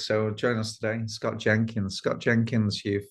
So join us today, Scott Jenkins. Scott Jenkins, you've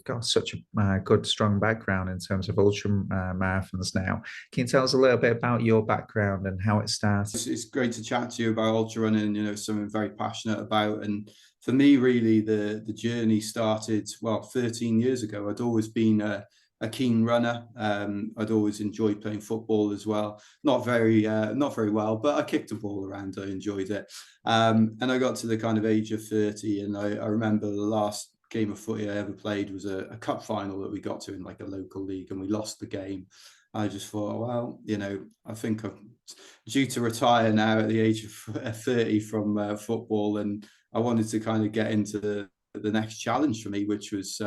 got such a good, strong background in terms of ultra marathons now. Can you tell us a little bit about your background and how it started? It's great to chat to you about ultra running, something I'm very passionate about. And for me, really, the journey started, 13 years ago. I'd always been a keen runner. I'd always enjoyed playing football as well. Not very well, but I kicked a ball around. I enjoyed it. And I got to the kind of age of 30, and I remember the last game of footy I ever played was a cup final that we got to in like a local league, and we lost the game. I just thought, well, I think I'm due to retire now at the age of 30 from football, and I wanted to kind of get into the next challenge for me, which was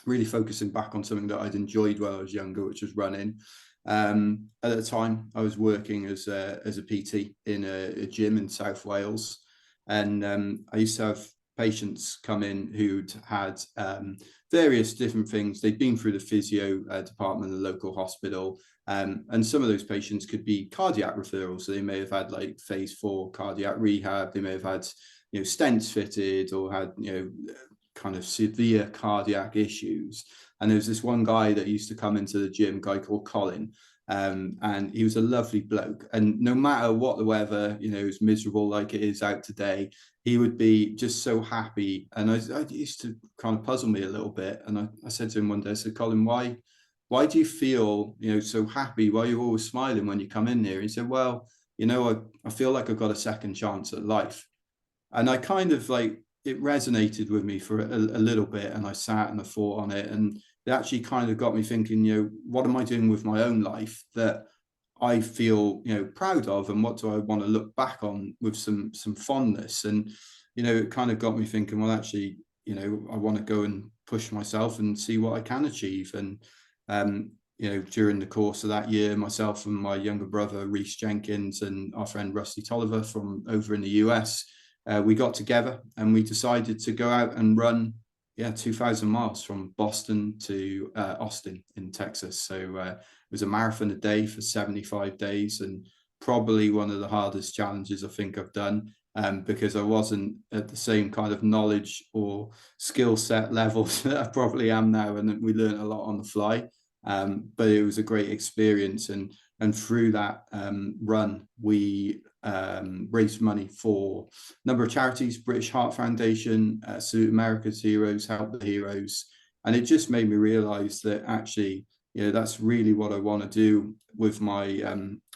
really focusing back on something that I'd enjoyed when I was younger, which was running. At the time, I was working as a PT in a gym in South Wales, and I used to have patients come in who'd had various different things. They'd been through the physio department in the local hospital, and some of those patients could be cardiac referrals. So they may have had like phase 4 cardiac rehab. They may have had stents fitted or had kind of severe cardiac issues. And there was this one guy that used to come into the gym, a guy called Colin, and he was a lovely bloke. And no matter what the weather, it was miserable like it is out today, he would be just so happy. And I used to kind of puzzle me a little bit. And I said to him one day, I said, Colin, why do you feel, so happy? Why are you always smiling when you come in here? He said, well, I feel like I've got a second chance at life. And I kind of like, it resonated with me for a little bit, and I sat and I thought on it, and it actually kind of got me thinking, what am I doing with my own life that I feel, proud of, and what do I want to look back on with some fondness? And, it kind of got me thinking, well, actually, I want to go and push myself and see what I can achieve. And, during the course of that year, myself and my younger brother, Reece Jenkins, and our friend Rusty Tolliver from over in the US, we got together and we decided to go out and run 2,000 miles from Boston to Austin in Texas. So it was a marathon a day for 75 days, and probably one of the hardest challenges I think I've done, because I wasn't at the same kind of knowledge or skill set levels that I probably am now, and we learned a lot on the fly. But it was a great experience, and through that run, we raised money for a number of charities: British Heart Foundation, Salute America's Heroes, Help the Heroes. And it just made me realize that actually, that's really what I want to do with my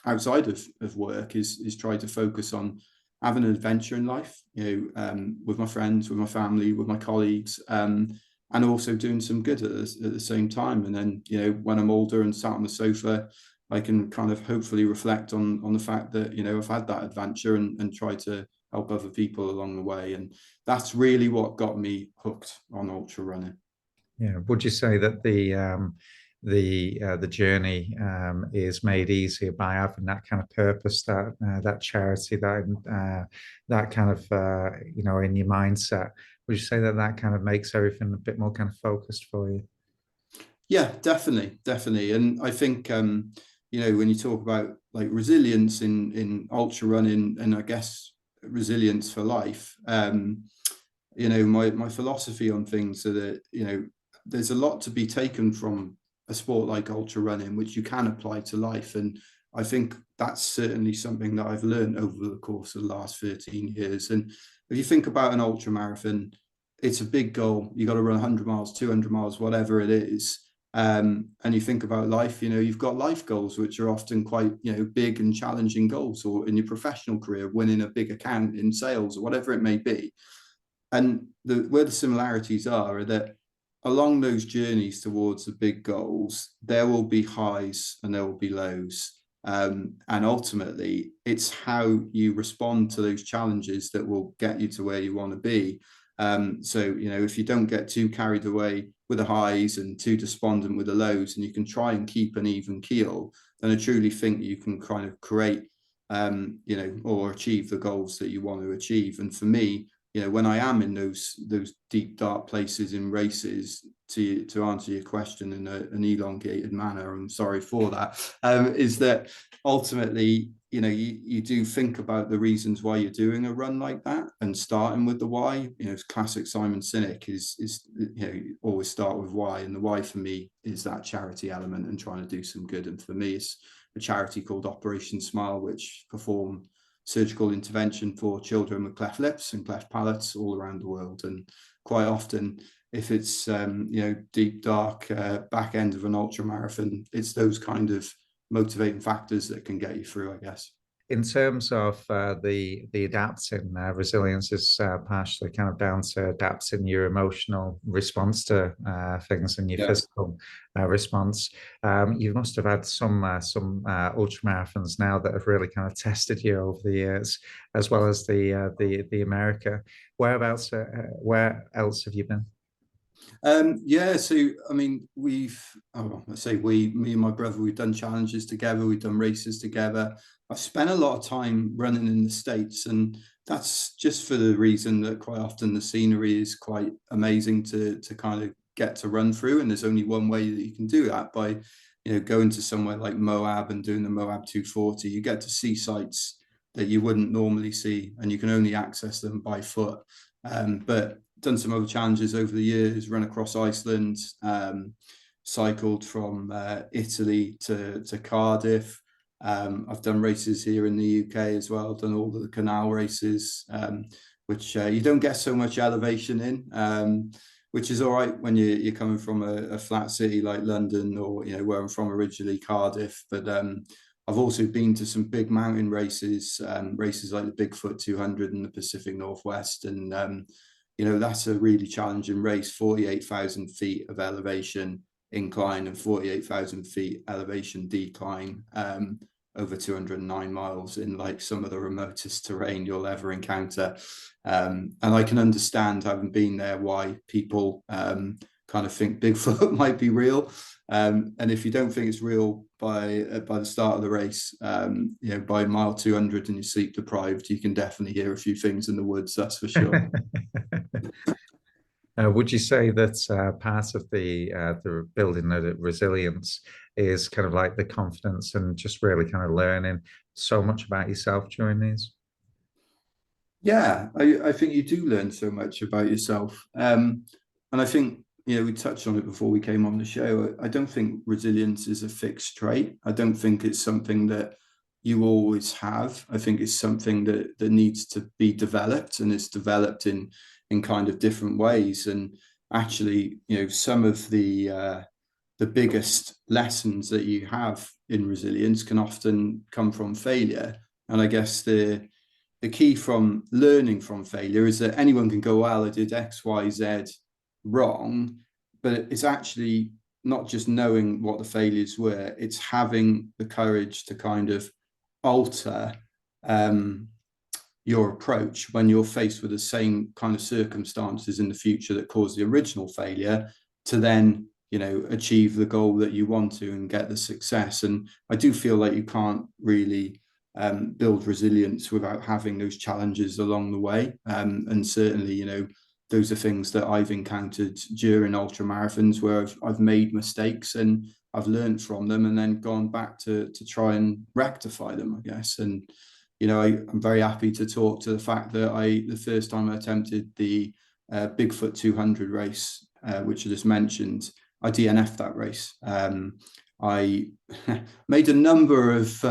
outside of work, is try to focus on having an adventure in life, with my friends, with my family, with my colleagues, and also doing some good at the same time. And then, when I'm older and sat on the sofa, I can kind of hopefully reflect on the fact that, I've had that adventure and try to help other people along the way. And that's really what got me hooked on ultra running. Yeah. Would you say that the journey is made easier by having that kind of purpose, that charity, that kind of in your mindset? Would you say that kind of makes everything a bit more kind of focused for you? Yeah, definitely. And I think when you talk about like resilience in ultra running, and I guess resilience for life, my philosophy on things are that there's a lot to be taken from a sport like ultra running, which you can apply to life. And I think that's certainly something that I've learned over the course of the last 13 years. And if you think about an ultra marathon, it's a big goal. You got to run 100 miles, 200 miles, whatever it is. And you think about life, you've got life goals, which are often quite, big and challenging goals, or in your professional career, winning a big account in sales or whatever it may be. And where the similarities are that along those journeys towards the big goals, there will be highs and there will be lows. And ultimately, it's how you respond to those challenges that will get you to where you want to be. So, if you don't get too carried away with the highs and too despondent with the lows, and you can try and keep an even keel, then I truly think you can kind of create, or achieve the goals that you want to achieve. And for me, when I am in those deep, dark places in races, to answer your question in an elongated manner, I'm sorry for that, is that ultimately you do think about the reasons why you're doing a run like that, and starting with the why. Classic Simon Sinek is always start with why, and the why for me is that charity element and trying to do some good. And for me, it's a charity called Operation Smile, which perform surgical intervention for children with cleft lips and cleft palates all around the world. And quite often, if it's deep dark back end of an ultra marathon, it's those kind of motivating factors that can get you through, I guess. In terms of the adapting, resilience is partially kind of down to adapting your emotional response to things and your physical response. You must have had some ultra marathons now that have really kind of tested you over the years, as well as the America. Whereabouts? Where else have you been? So I mean, me and my brother, we've done challenges together, we've done races together. I've spent a lot of time running in the States, and that's just for the reason that quite often the scenery is quite amazing to kind of get to run through, and there's only one way that you can do that, by going to somewhere like Moab and doing the Moab 240. You get to see sites that you wouldn't normally see, and you can only access them by foot. But done some other challenges over the years, run across Iceland, cycled from Italy to Cardiff. I've done races here in the UK as well. I've done all the canal races, which you don't get so much elevation in, which is all right when you're coming from a flat city like London, or where I'm from originally, Cardiff. But I've also been to some big mountain races, races like the Bigfoot 200 in the Pacific Northwest, and that's a really challenging race. 48,000 feet of elevation incline and 48,000 feet elevation decline, over 209 miles in like some of the remotest terrain you'll ever encounter. And I can understand, having been there, why people kind of think Bigfoot might be real. And if you don't think it's real by the start of the race, by mile 200 and you're sleep deprived, you can definitely hear a few things in the woods, that's for sure. Would you say that part of the building the resilience is kind of like the confidence and just really kind of learning so much about yourself during these? Yeah, I think you do learn so much about yourself. And I think, we touched on it before we came on the show. I don't think resilience is a fixed trait. I don't think it's something that you always have. I think it's something that needs to be developed, and it's developed in kind of different ways. And actually, some of the biggest lessons that you have in resilience can often come from failure. And I guess the key from learning from failure is that anyone can go, well, I did X, Y, Z wrong, but it's actually not just knowing what the failures were, it's having the courage to kind of alter your approach when you're faced with the same kind of circumstances in the future that caused the original failure, to then achieve the goal that you want to and get the success. And I do feel like you can't really build resilience without having those challenges along the way. And certainly, those are things that I've encountered during ultra marathons, where I've made mistakes and I've learned from them, and then gone back to try and rectify them, I guess. And I'm very happy to talk to the fact that the first time I attempted the Bigfoot 200 race, which I just mentioned, I DNF'd that race. I made a number of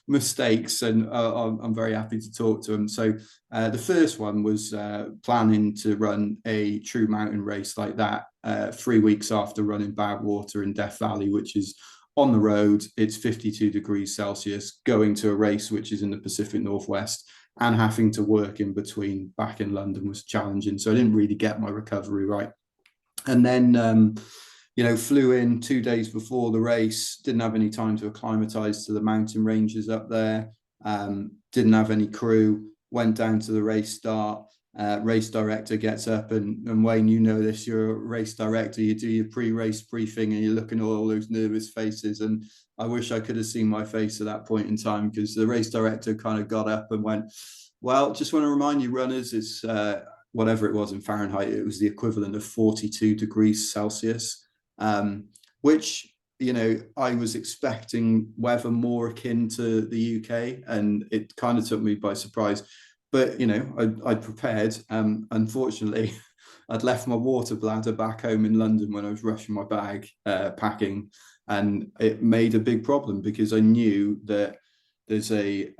mistakes, and I'm very happy to talk to them. So the first one was planning to run a true mountain race like that 3 weeks after running Badwater in Death Valley, which is on the road. It's 52 degrees Celsius, going to a race which is in the Pacific Northwest, and having to work in between back in London was challenging. So I didn't really get my recovery right. And then flew in 2 days before the race, didn't have any time to acclimatize to the mountain ranges up there, didn't have any crew, went down to the race start. Race director gets up, and Wayne, this, you're a race director, you do your pre-race briefing and you're looking at all those nervous faces. And I wish I could have seen my face at that point in time, because the race director kind of got up and went, well, just want to remind you runners, it's whatever it was in Fahrenheit, it was the equivalent of 42 degrees Celsius. Which, I was expecting weather more akin to the UK, and it kind of took me by surprise. But I prepared. Unfortunately, I'd left my water bladder back home in London when I was rushing my bag packing, and it made a big problem because I knew that there's a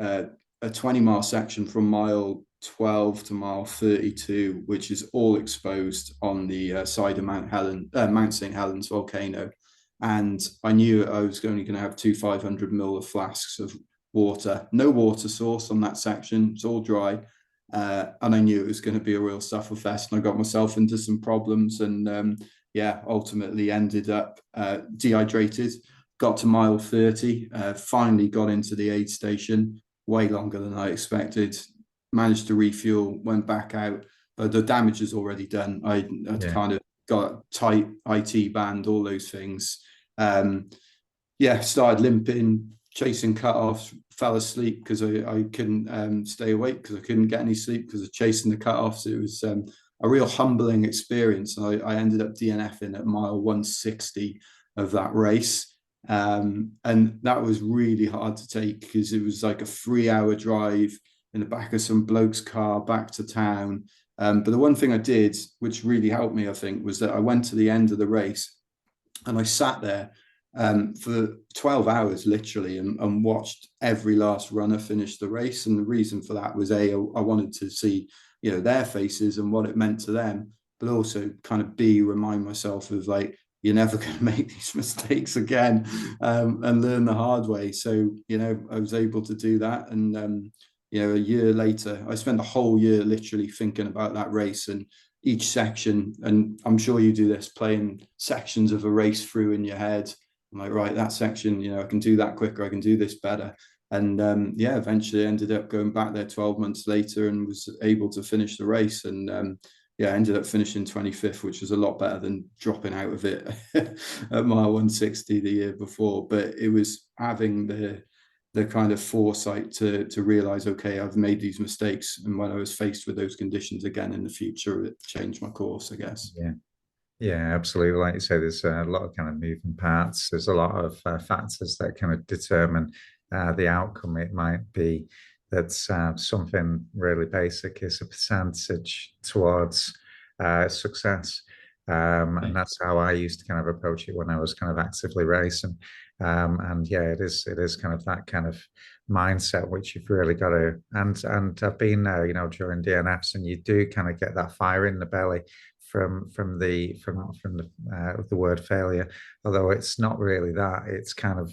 20-mile section from mile 12 to mile 32, which is all exposed on the side of Mount St. Helens volcano. And I knew I was only going to have 500 ml of flasks of water, no water source on that section. It's all dry. And I knew it was going to be a real sufferfest. And I got myself into some problems and ultimately ended up dehydrated. Got to mile 30, finally got into the aid station, way longer than I expected. Managed to refuel, went back out, but the damage is already done. I'd kind of got tight IT band, all those things. Started limping, chasing cutoffs, fell asleep because I couldn't stay awake because I couldn't get any sleep because of chasing the cutoffs. It was a real humbling experience. I ended up DNFing at mile 160 of that race. And that was really hard to take because it was like a 3-hour drive in the back of some bloke's car back to town. But the one thing I did, which really helped me, I think, was that I went to the end of the race and I sat there for 12 hours, literally, and watched every last runner finish the race. And the reason for that was, I wanted to see, their faces and what it meant to them, but also kind of remind myself of like, you're never going to make these mistakes again, and learn the hard way. So, I was able to do that. And, a year later, I spent the whole year literally thinking about that race and each section. And I'm sure you do this, playing sections of a race through in your head. I'm like, right, that section, I can do that quicker. I can do this better. And eventually ended up going back there 12 months later and was able to finish the race. And ended up finishing 25th, which was a lot better than dropping out of it at mile 160 the year before. But it was having the kind of foresight to realize, okay, I've made these mistakes. And when I was faced with those conditions again in the future, it changed my course, I guess. Yeah, absolutely. Like you say, there's a lot of kind of moving parts. There's a lot of factors that kind of determine the outcome. It might be that something really basic is a percentage towards success. And that's how I used to kind of approach it when I was kind of actively racing. And it is kind of that kind of mindset which you've really got to. And I've been there, during DNFs, and you do kind of get that fire in the belly from the word failure, although it's not really that. It's kind of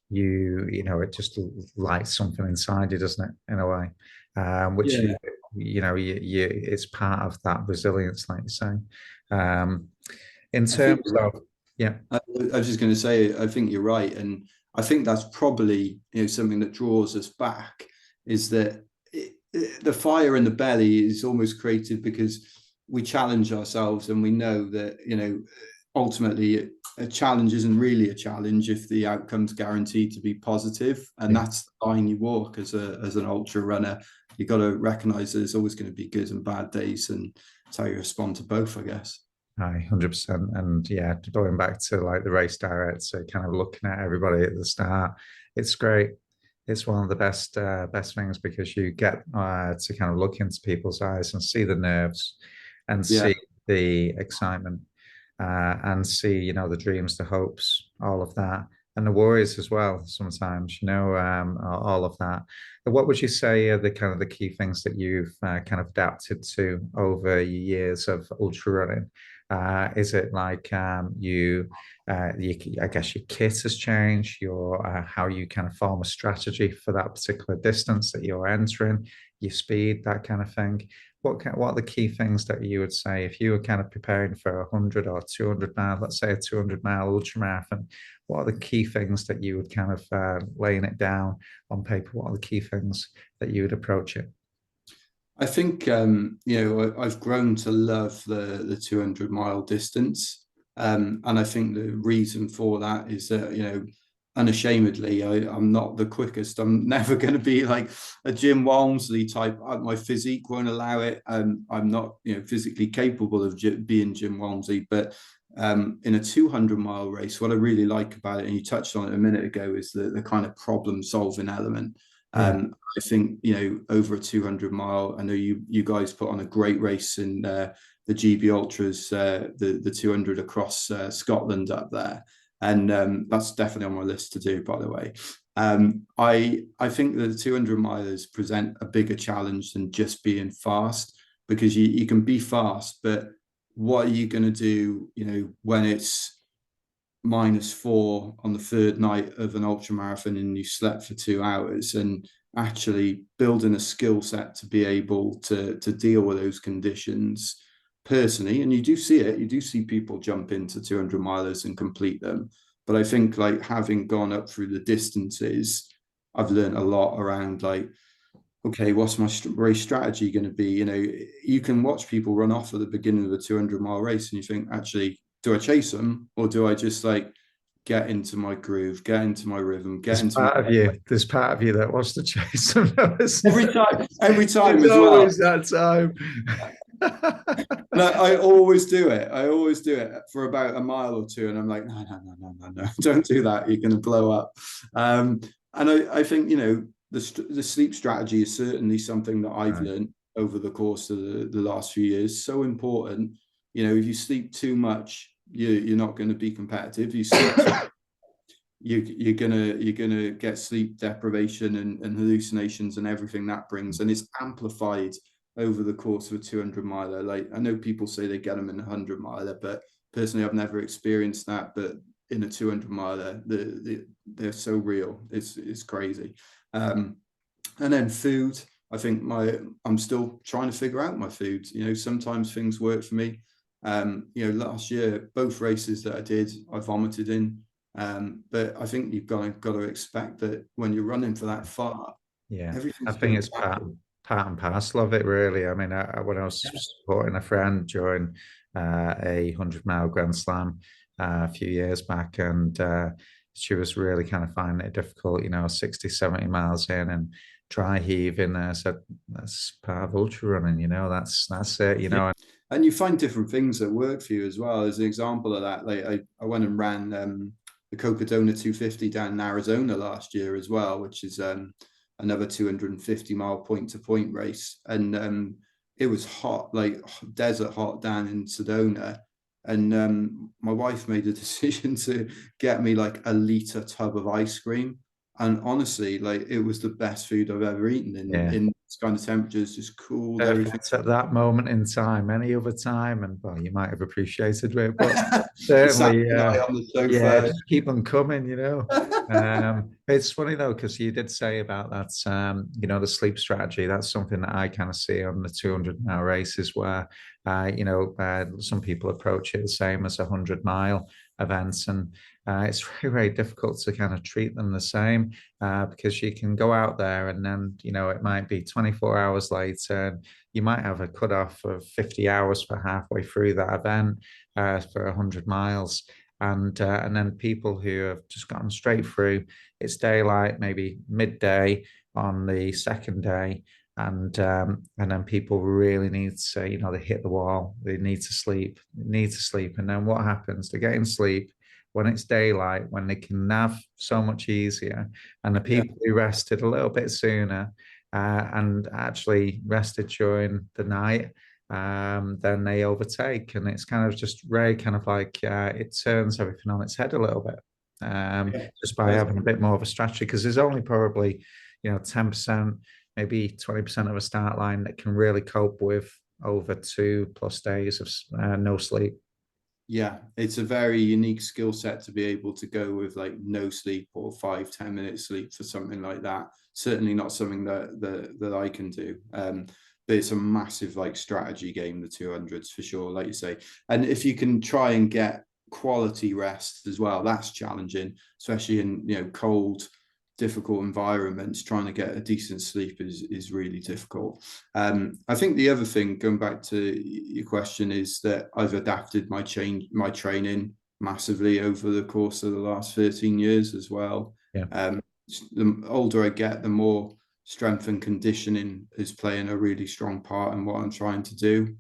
it just lights something inside you, doesn't it, in a way, which it's part of that resilience, like you say. In terms of I was just going to say, I think you're right, and I think that's probably something that draws us back, is that the fire in the belly is almost created because we challenge ourselves, and we know that ultimately a challenge isn't really a challenge if the outcome's guaranteed to be positive. And that's the line you walk as an ultra runner. You've got to recognize there's always going to be good and bad days, and it's how you respond to both, I guess. 100%. And going back to like the race director, kind of looking at everybody at the start, it's great. It's one of the best things, because you get to kind of look into people's eyes and see the nerves and see the excitement, and see, the dreams, the hopes, all of that, and the worries as well sometimes, all of that. What would you say are the kind of the key things that you've kind of adapted to over years of ultra running? Is it like I guess your kit has changed, your how you kind of form a strategy for that particular distance that you're entering, your speed, that kind of thing? What are the key things that you would say if you were kind of preparing for 100 or 200 mile, let's say a 200-mile ultramarathon? What are the key things that you would kind of laying it down on paper? What are the key things that you would approach it? I think I've grown to love the 200-mile distance, and I think the reason for that is that unashamedly, I'm not the quickest. I'm never going to be like a Jim Walmsley type. My physique won't allow it. I'm not physically capable of being Jim Walmsley, but in a 200-mile race, what I really like about it, and you touched on it a minute ago, is the kind of problem solving element. Yeah. I think, over a 200-mile, I know you guys put on a great race in the GB Ultras, the 200 across Scotland up there. And that's definitely on my list to do, by the way. I think that the 200 milers present a bigger challenge than just being fast, because you can be fast, but what are you going to do, when it's -4 on the third night of an ultra marathon and you slept for 2 hours, and actually building a skill set to be able to deal with those conditions personally. And you do see it, you do see people jump into 200 milers and complete them. But I think, like, having gone up through the distances, I've learned a lot around, like, okay, what's my race strategy going to be? You can watch people run off at the beginning of a 200-mile race and you think, actually, do I chase them, or do I just, like, get into my groove, get into my rhythm, get into my... There's part of you that wants to chase them. Every time There's as well. Always that time. No, I always do it. I always do it for about a mile or two, and I'm like, no, don't do that. You're going to blow up. And I think, the sleep strategy is certainly something that I've learned over the course of the last few years. So important. If you sleep too much, you're not going to be competitive. You sleep you're gonna get sleep deprivation and hallucinations and everything that brings, and it's amplified over the course of a 200 miler. Like, I know people say they get them in a 100 miler, but personally I've never experienced that. But in a 200 miler, they're so real. It's crazy. And then food, I think I'm still trying to figure out my food. Sometimes things work for me. Last year, both races that I did, I vomited in. But I think you've got to expect that when you're running for that far. Yeah, I think it's part and parcel of it, really. I mean, when I was supporting a friend during a 100-mile Grand Slam a few years back, and she was really kind of finding it difficult, 60, 70 miles in and dry heaving. I said, that's part of ultra running, that's it, Yeah. And you find different things that work for you as well. As an example of that, like I went and ran the Cocodona 250 down in Arizona last year as well, which is another 250-mile point-to-point race. And it was hot, like desert hot down in Sedona. And my wife made a decision to get me like a litre tub of ice cream. And honestly, like, it was the best food I've ever eaten in this kind of temperatures, just cooled everything. At that moment in time. Any other time, and well, you might have appreciated it, but certainly, on the sofa. just keep them coming. It's funny though, because you did say about that, the sleep strategy. That's something that I kind of see on the 200-mile races, where some people approach it the same as 100-mile events, and it's very, very difficult to kind of treat them the same, because you can go out there and then, it might be 24 hours later, and you might have a cutoff of 50 hours for halfway through that event for 100 miles. And then people who have just gotten straight through, it's daylight, maybe midday on the second day. And then people really need to, they hit the wall. They need to sleep. And then what happens? They get in sleep when it's daylight, when they can nav so much easier. And the people who rested a little bit sooner and actually rested during the night, then they overtake. And it's kind of just very kind of like it turns everything on its head a little bit, just by having a bit more of a strategy, because there's only probably 10%, maybe 20% of a start line that can really cope with over 2+ days of no sleep. Yeah, it's a very unique skill set to be able to go with like no sleep or 5-10 minutes sleep for something like that. Certainly not something that I can do. But it's a massive like strategy game, the 200s for sure, like you say. And if you can try and get quality rest as well, that's challenging, especially in cold, difficult environments. Trying to get a decent sleep is really difficult. I think the other thing, going back to your question, is that I've adapted my training massively over the course of the last 13 years as well. The older I get, the more strength and conditioning is playing a really strong part in what I'm trying to do.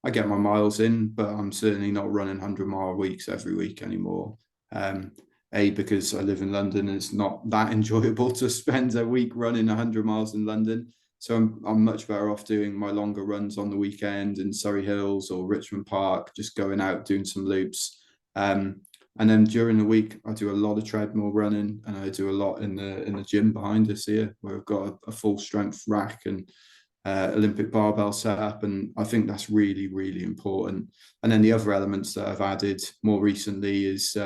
I get my miles in, but I'm certainly not running 100-mile weeks every week anymore. Um, because I live in London and it's not that enjoyable to spend a week running 100 miles in London. So I'm much better off doing my longer runs on the weekend in Surrey Hills or Richmond Park, just going out doing some loops. And then during the week, I do a lot of treadmill running, and I do a lot in the gym behind us here, where I've got a full strength rack and Olympic barbell setup, and I think that's really, really important. And then the other elements that I've added more recently is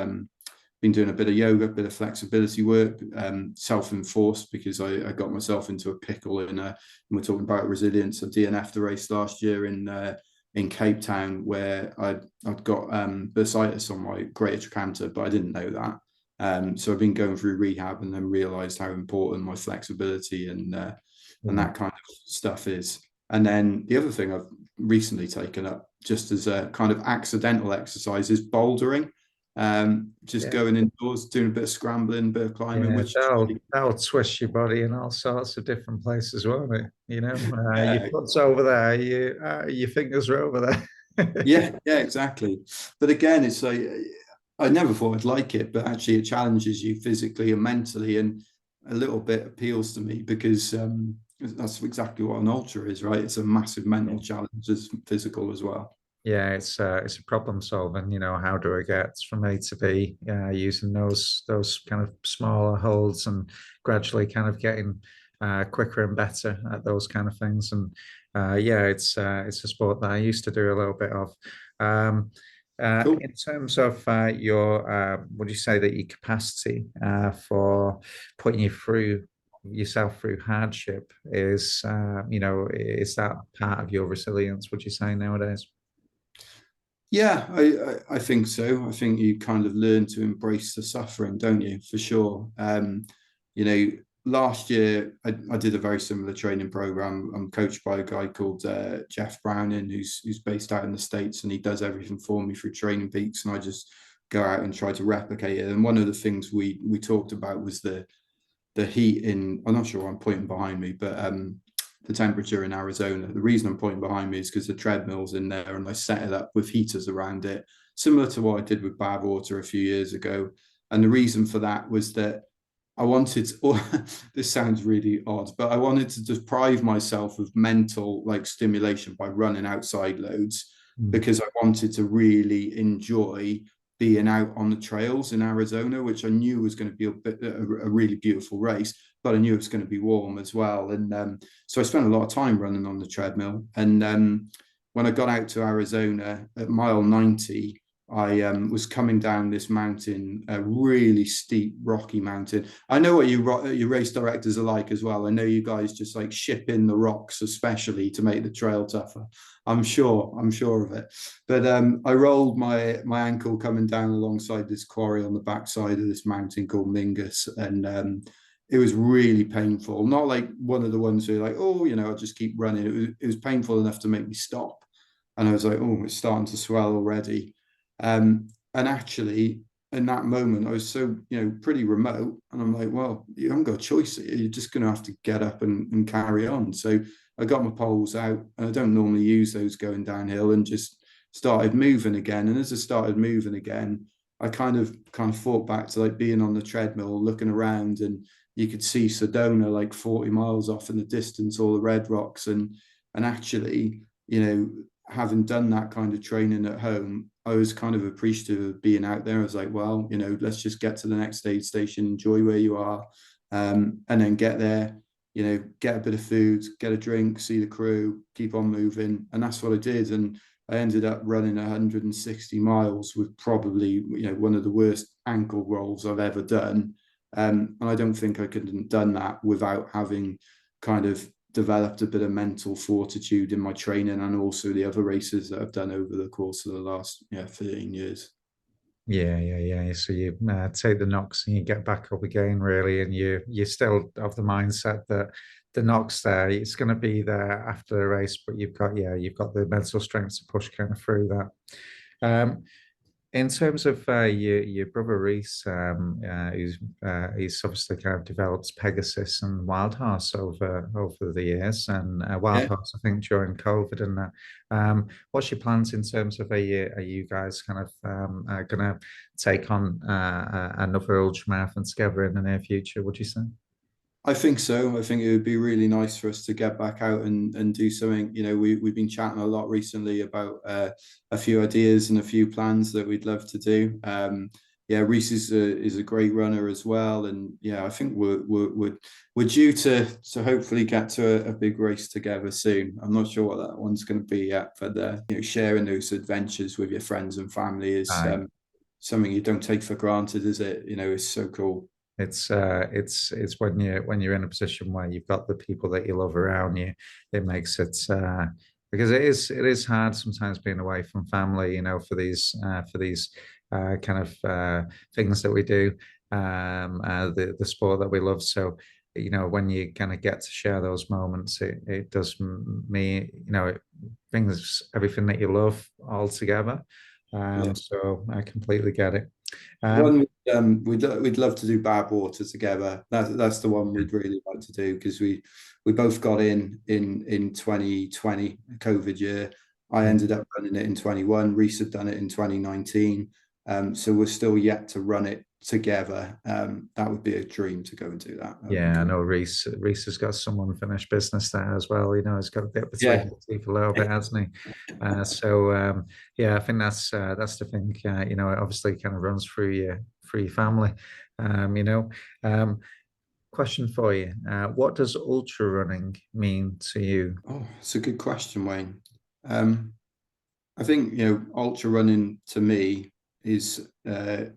been doing a bit of yoga, a bit of flexibility work, self-enforced, because I got myself into a pickle in a, and we're talking about resilience. I DNF'd the race last year in Cape Town, where I'd got bursitis on my greater trochanter, but I didn't know that. So I've been going through rehab and then realised how important my flexibility and that kind of stuff is. And then the other thing I've recently taken up, just as a kind of accidental exercise, is bouldering. Just going indoors, doing a bit of scrambling, a bit of climbing, Yeah, which that'll twist your body in all sorts of different places, won't it? You know, your yeah, foot's over there, your fingers are over there. yeah, exactly. But again, it's like I never thought I'd like it, but actually it challenges you physically and mentally, and a little bit appeals to me because that's exactly what an ultra is, right? It's a massive mental challenge as physical as well. Yeah, it's a problem solving. You know, how do I get from A to B using those kind of smaller holds and gradually kind of getting quicker and better at those kind of things. And yeah, it's a sport that I used to do a little bit of. Um, Cool. in terms of your, would you say that your capacity for putting you through yourself through hardship is, is that part of your resilience? Would you say nowadays? Yeah, I think so. I think you kind of learn to embrace the suffering, don't you? For sure. You know, last year I did a very similar training program. I'm coached by a guy called Jeff Browning, who's based out in the States, and he does everything for me through Training Peaks, and I just go out and try to replicate it. And one of the things we talked about was the heat in. I'm not sure why I'm pointing behind me, but the temperature in Arizona. The reason I'm pointing behind me is because the treadmill's in there and I set it up with heaters around it, similar to what I did with Badwater a few years ago. And the reason for that was that I wanted, or this sounds really odd, but I wanted to deprive myself of mental like stimulation by running outside loads, Mm. because I wanted to really enjoy being out on the trails in Arizona, which I knew was going to be a really beautiful race, but I knew it was going to be warm as well. And so I spent a lot of time running on the treadmill. And when I got out to Arizona at mile 90, I was coming down this mountain, a really steep, rocky mountain. I know what your race directors are like as well. I know you guys just like ship in the rocks, especially to make the trail tougher. I'm sure of it. But I rolled my ankle coming down alongside this quarry on the backside of this mountain called Mingus, and it was really painful. Not like one of the ones who are like, oh, I'll just keep running. It was painful enough to make me stop, and I was like, oh, it's starting to swell already. And actually, in that moment, I was so, pretty remote. And I'm like, well, you haven't got a choice. You're just going to have to get up and carry on. So I got my poles out, and I don't normally use those going downhill, and just started moving again. And as I started moving again, I kind of thought back to like being on the treadmill, looking around, and you could see Sedona like 40 miles off in the distance, all the red rocks. And actually, having done that kind of training at home, I was kind of appreciative of being out there. I was like, well, let's just get to the next aid station, enjoy where you are, and then get there, get a bit of food, get a drink, see the crew, keep on moving. And that's what I did. And I ended up running 160 miles with probably, one of the worst ankle rolls I've ever done. And I don't think I could have done that without having kind of developed a bit of mental fortitude in my training, and also the other races that I've done over the course of the last 13 years. Yeah. So you take the knocks and you get back up again, really, and you still have the mindset that the knocks there, it's going to be there after the race, but you've got the mental strength to push kind of through that. Um, In terms of your brother Reese, he's obviously kind of developed Pegasus and Wild Horse over the years, and Wild Yeah. Horse, I think, during COVID and that. What's your plans in terms of are you guys kind of going to take on another ultramarathon together in the near future? Would you say? I think so. I think it would be really nice for us to get back out and do something. You know, we've been chatting a lot recently about a few ideas and a few plans that we'd love to do. Yeah, Reese is a great runner as well, and yeah, I think we're due to hopefully get to a big race together soon. I'm not sure what that one's going to be yet, but you know, sharing those adventures with your friends and family is Aye. something you don't take for granted, is it? You know, it's so cool. It's when you're in a position where you've got the people that you love around you, it makes it because it is hard sometimes being away from family, for these kind of things that we do, the sport that we love. So, when you kind of get to share those moments, it does me, it brings everything that you love all together. Yeah. So I completely get it. Um, One we'd love to do Badwater together. That's the one we'd really like to do because we both got in 2020, COVID year. I ended up running it in 21. Reese had done it in 2019. So we're still yet to run it together. That would be a dream to go and do that. That would be Yeah, I good. know Reese has got some unfinished business there as well. He's got a bit between Yeah, his teeth a little bit, hasn't he? Yeah, I think that's the thing. It obviously kind of runs through your family. Um, you know. Um, Question for you: what does ultra running mean to you? oh, it's a good question, Wayne. Um, I think ultra running to me is yeah,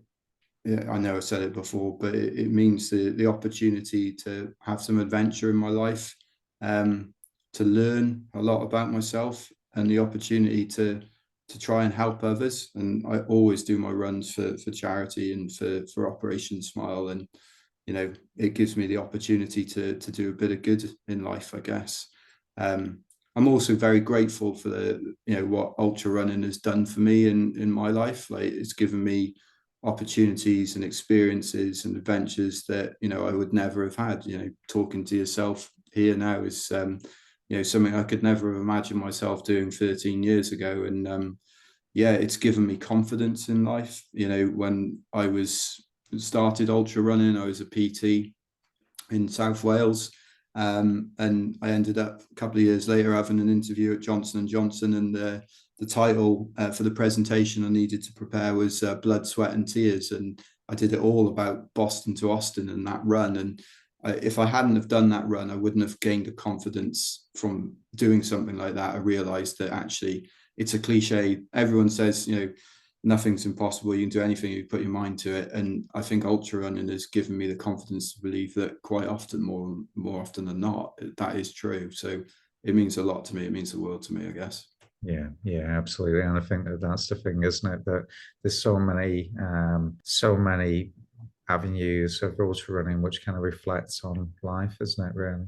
I know I said it before, but it means the opportunity to have some adventure in my life, um, to learn a lot about myself, and the opportunity to try and help others. And I always do my runs for charity and for Operation Smile, and it gives me the opportunity to do a bit of good in life, I guess. I'm also very grateful for the what ultra running has done for me in my life. Like, it's given me opportunities and experiences and adventures that I would never have had. Talking to yourself here now is something I could never have imagined myself doing 13 years ago. And yeah, it's given me confidence in life. When I was started ultra running, I was a PT in South Wales. And I ended up a couple of years later having an interview at Johnson and Johnson, and the title for the presentation I needed to prepare was Blood, Sweat and Tears, and I did it all about Boston to Austin and that run. And if I hadn't have done that run, I wouldn't have gained the confidence from doing something like that. I realized that actually it's a cliche. Everyone says, nothing's impossible. You can do anything you put your mind to it. And I think ultra running has given me the confidence to believe that quite often, more often than not, that is true. So it means a lot to me. It means the world to me, I guess. Yeah, absolutely. And I think that's the thing, isn't it? That there's so many avenues of ultra running which kind of reflects on life, isn't it, really?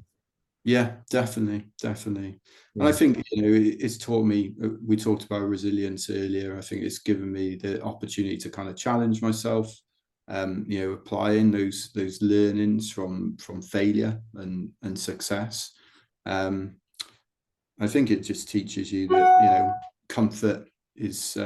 Yeah, definitely. And I Yeah. think, it's taught me, we talked about resilience earlier. I think it's given me the opportunity to kind of challenge myself, applying those learnings from failure and success. Um, I think it just teaches you that, comfort is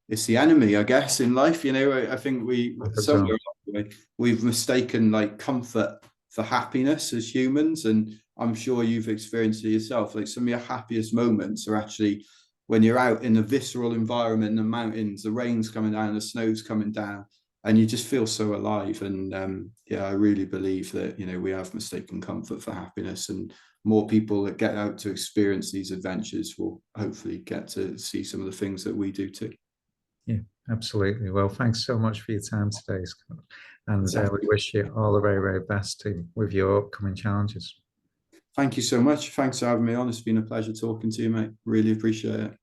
it's the enemy, I guess, in life. I think we Comfort somewhere zone. along the way, we've mistaken like comfort for happiness as humans. And I'm sure you've experienced it yourself. Like, some of your happiest moments are actually when you're out in a visceral environment in the mountains, the rain's coming down, the snow's coming down, and you just feel so alive. And yeah, I really believe that we have mistaken comfort for happiness, and more people that get out to experience these adventures will hopefully get to see some of the things that we do too. Yeah, absolutely. Well, thanks so much for your time today, Scott. And So we wish you all the very, very best with your upcoming challenges. thank you so much. Thanks for having me on. It's been a pleasure talking to you, mate. Really appreciate it.